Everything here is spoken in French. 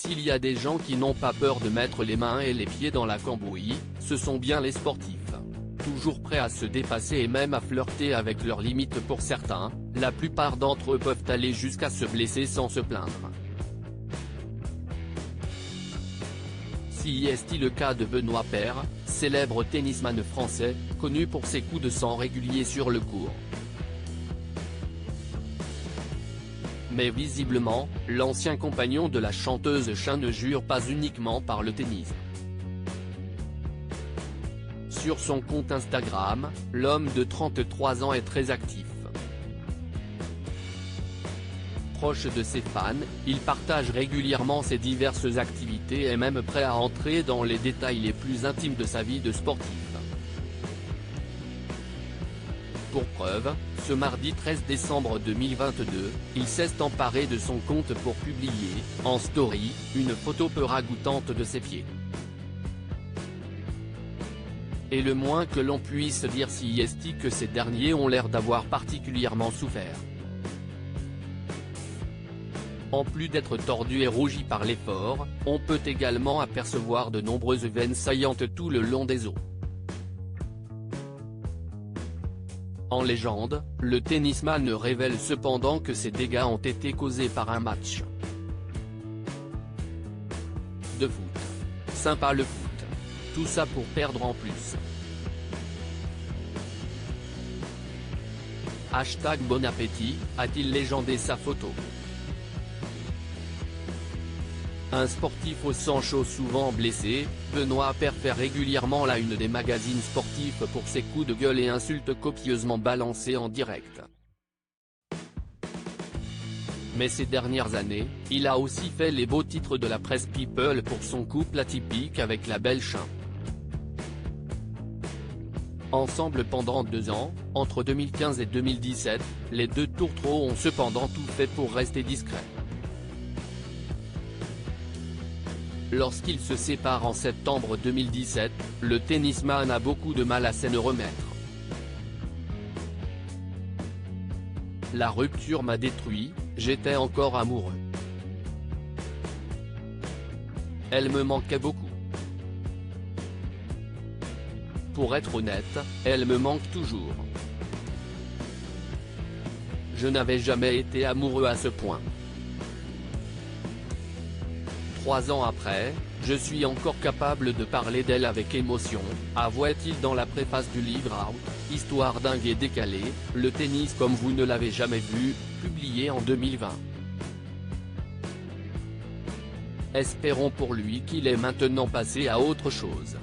S'il y a des gens qui n'ont pas peur de mettre les mains et les pieds dans la cambouis, ce sont bien les sportifs. Toujours prêts à se dépasser et même à flirter avec leurs limites pour certains, la plupart d'entre eux peuvent aller jusqu'à se blesser sans se plaindre. Si est le cas de Benoît Paire, célèbre tennisman français, connu pour ses coups de sang réguliers sur le court. Mais visiblement, l'ancien compagnon de la chanteuse Cher ne jure pas uniquement par le tennis. Sur son compte Instagram, l'homme de 33 ans est très actif. Proche de ses fans, il partage régulièrement ses diverses activités et est même prêt à entrer dans les détails les plus intimes de sa vie de sportif. Pour preuve, ce mardi 13 décembre 2022, il s'est emparé de son compte pour publier, en story, une photo peu ragoûtante de ses pieds. Et le moins que l'on puisse dire si est que ces derniers ont l'air d'avoir particulièrement souffert. En plus d'être tordu et rougi par l'effort, on peut également apercevoir de nombreuses veines saillantes tout le long des os. En légende, le tennisman révèle cependant que ces dégâts ont été causés par un match de foot. Sympa le foot. Tout ça pour perdre en plus. #bon appétit, a-t-il légendé sa photo? Un sportif au sang chaud souvent blessé, Benoît Paire fait régulièrement la une des magazines sportifs pour ses coups de gueule et insultes copieusement balancés en direct. Mais ces dernières années, il a aussi fait les beaux titres de la presse People pour son couple atypique avec la belle Cher. Ensemble pendant 2 ans, entre 2015 et 2017, les deux tourtereaux ont cependant tout fait pour rester discrets. Lorsqu'ils se séparent en septembre 2017, le tennisman a beaucoup de mal à s'en remettre. La rupture m'a détruit, j'étais encore amoureux. Elle me manquait beaucoup. Pour être honnête, elle me manque toujours. Je n'avais jamais été amoureux à ce point. 3 ans après, je suis encore capable de parler d'elle avec émotion, avouait-il dans la préface du livre Out, Histoire dingue et décalée, le tennis comme vous ne l'avez jamais vu, publié en 2020. Espérons pour lui qu'il est maintenant passé à autre chose.